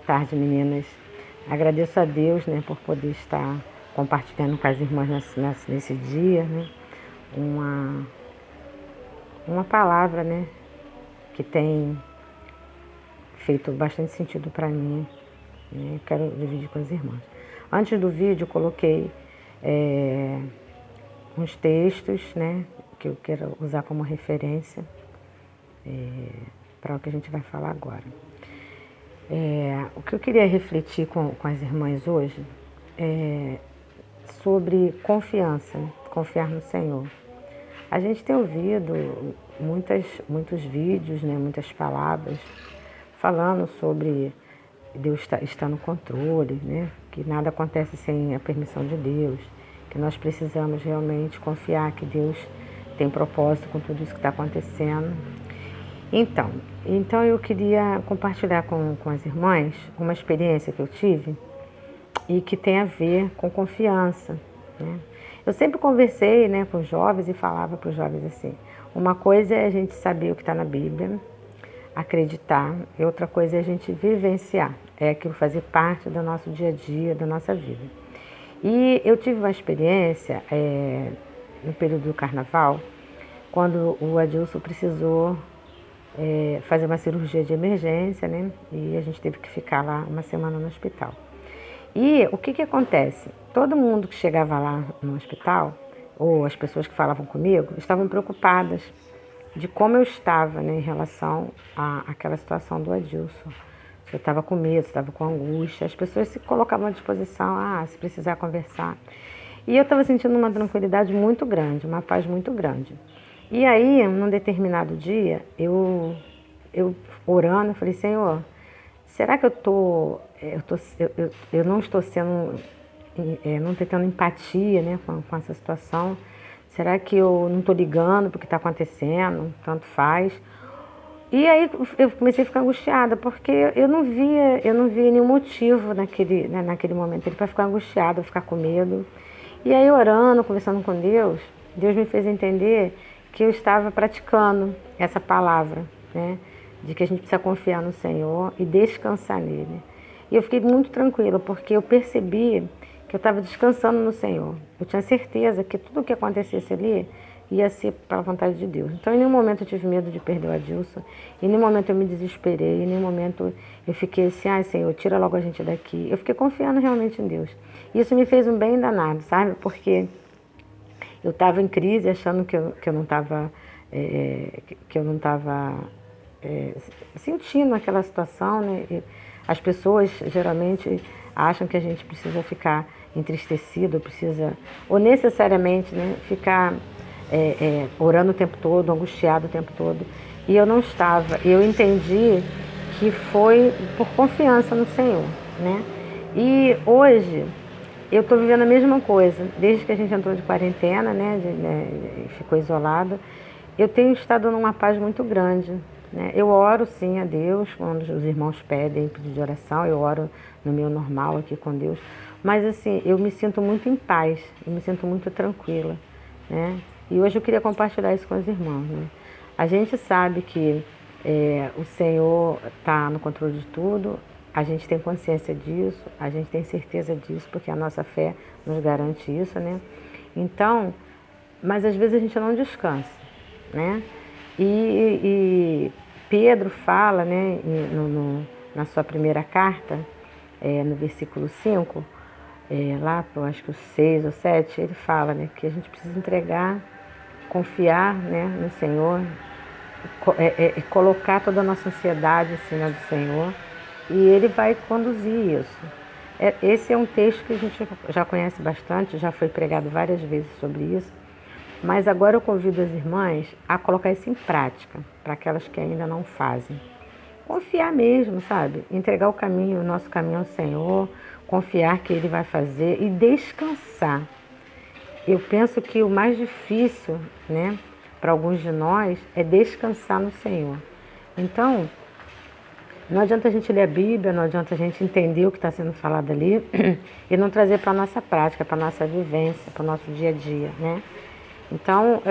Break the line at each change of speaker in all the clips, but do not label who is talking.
tarde, meninas. Agradeço a Deus, né, por poder estar compartilhando com as irmãs nesse dia, né, uma palavra, né, que tem feito bastante sentido para mim, né, eu quero dividir com as irmãs. Antes do vídeo, eu coloquei uns textos, né, que eu quero usar como referência para o que a gente vai falar agora. O que eu queria refletir com as irmãs hoje é sobre confiança, né? Confiar no Senhor. A gente tem ouvido muitos vídeos, né? Muitas palavras falando sobre Deus está no controle, né? Que nada acontece sem a permissão de Deus, que nós precisamos realmente confiar que Deus tem propósito com tudo isso que está acontecendo. Então eu queria compartilhar com as irmãs uma experiência que eu tive e que tem a ver com confiança, né? Eu sempre conversei, né, com os jovens e falava para os jovens assim, uma coisa é a gente saber o que está na Bíblia, acreditar, e outra coisa é a gente vivenciar, é aquilo fazer parte do nosso dia a dia, da nossa vida. E eu tive uma experiência no período do Carnaval, quando o Adilson precisou fazer uma cirurgia de emergência, né? E a gente teve que ficar lá uma semana no hospital. E o que acontece? Todo mundo que chegava lá no hospital, ou as pessoas que falavam comigo, estavam preocupadas de como eu estava, né, em relação àquela situação do Adilson. Se eu estava com medo, se eu estava com angústia, as pessoas se colocavam à disposição, se precisar conversar. E eu estava sentindo uma tranquilidade muito grande, uma paz muito grande. E aí, num determinado dia, eu orando, eu falei, Senhor, será que eu não estou sendo, não estou tendo empatia, né, com essa situação? Será que eu não estou ligando para o que está acontecendo? Tanto faz. E aí eu comecei a ficar angustiada, porque eu não via nenhum motivo naquele momento para ficar angustiada, ficar com medo. E aí orando, conversando com Deus, Deus me fez entender que eu estava praticando essa palavra, né? De que a gente precisa confiar no Senhor e descansar nele. E eu fiquei muito tranquila, porque eu percebi que eu estava descansando no Senhor. Eu tinha certeza que tudo o que acontecesse ali ia ser pela vontade de Deus. Então, em nenhum momento eu tive medo de perder o Adilson, em nenhum momento eu me desesperei, em nenhum momento eu fiquei assim, Senhor, tira logo a gente daqui. Eu fiquei confiando realmente em Deus. E isso me fez um bem danado, sabe? Porque eu estava em crise, achando que eu não estava sentindo aquela situação, né? E as pessoas geralmente acham que a gente precisa ficar entristecido, ou necessariamente, né, ficar orando o tempo todo, angustiado o tempo todo. E eu não estava. Eu entendi que foi por confiança no Senhor, né? E hoje eu estou vivendo a mesma coisa. Desde que a gente entrou de quarentena, né, ficou isolado, eu tenho estado numa paz muito grande, né? Eu oro sim a Deus, quando os irmãos pedem pedido de oração, eu oro no meu normal aqui com Deus. Mas assim, eu me sinto muito em paz, eu me sinto muito tranquila, né? E hoje eu queria compartilhar isso com os irmãos, né? A gente sabe que o Senhor está no controle de tudo, a gente tem consciência disso, a gente tem certeza disso, porque a nossa fé nos garante isso, né? Então, mas às vezes a gente não descansa, né? E Pedro fala, né, na sua primeira carta, no versículo 5, lá para acho que o 6 ou 7, ele fala, né, que a gente precisa entregar, confiar, né, no Senhor, colocar toda a nossa ansiedade em cima do Senhor, e Ele vai conduzir isso. Esse é um texto que a gente já conhece bastante, já foi pregado várias vezes sobre isso, mas agora eu convido as irmãs a colocar isso em prática, para aquelas que ainda não fazem. Confiar mesmo, sabe? Entregar o nosso caminho ao Senhor, confiar que Ele vai fazer e descansar. Eu penso que o mais difícil, né, para alguns de nós, é descansar no Senhor. Então, não adianta a gente ler a Bíblia, não adianta a gente entender o que está sendo falado ali e não trazer para a nossa prática, para a nossa vivência, para o nosso dia a dia, né? Então,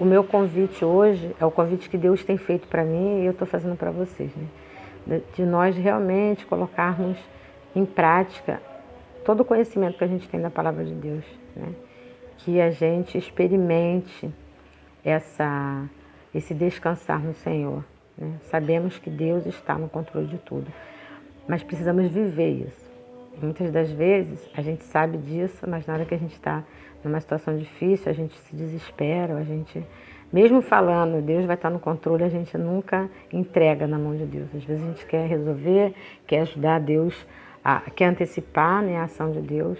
o meu convite hoje é o convite que Deus tem feito para mim e eu estou fazendo para vocês, né? de nós realmente colocarmos em prática todo o conhecimento que a gente tem da Palavra de Deus, né? Que a gente experimente esse descansar no Senhor, né? Sabemos que Deus está no controle de tudo, mas precisamos viver isso. E muitas das vezes a gente sabe disso, mas na hora que a gente está numa situação difícil, a gente se desespera, a gente, mesmo falando, Deus vai estar no controle, a gente nunca entrega na mão de Deus. Às vezes a gente quer resolver, quer ajudar Deus, quer antecipar, né, a ação de Deus.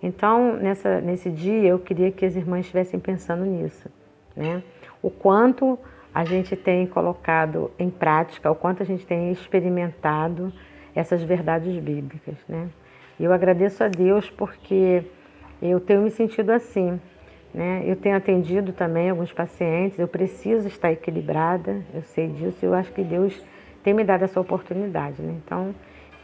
Então, nesse dia, eu queria que as irmãs estivessem pensando nisso, né? O quanto a gente tem colocado em prática, o quanto a gente tem experimentado essas verdades bíblicas, né? E eu agradeço a Deus porque eu tenho me sentido assim, né? Eu tenho atendido também alguns pacientes, eu preciso estar equilibrada, eu sei disso, e eu acho que Deus tem me dado essa oportunidade, né? Então,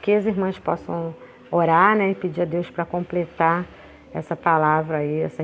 que as irmãs possam orar, né, e pedir a Deus para completar essa palavra aí, essa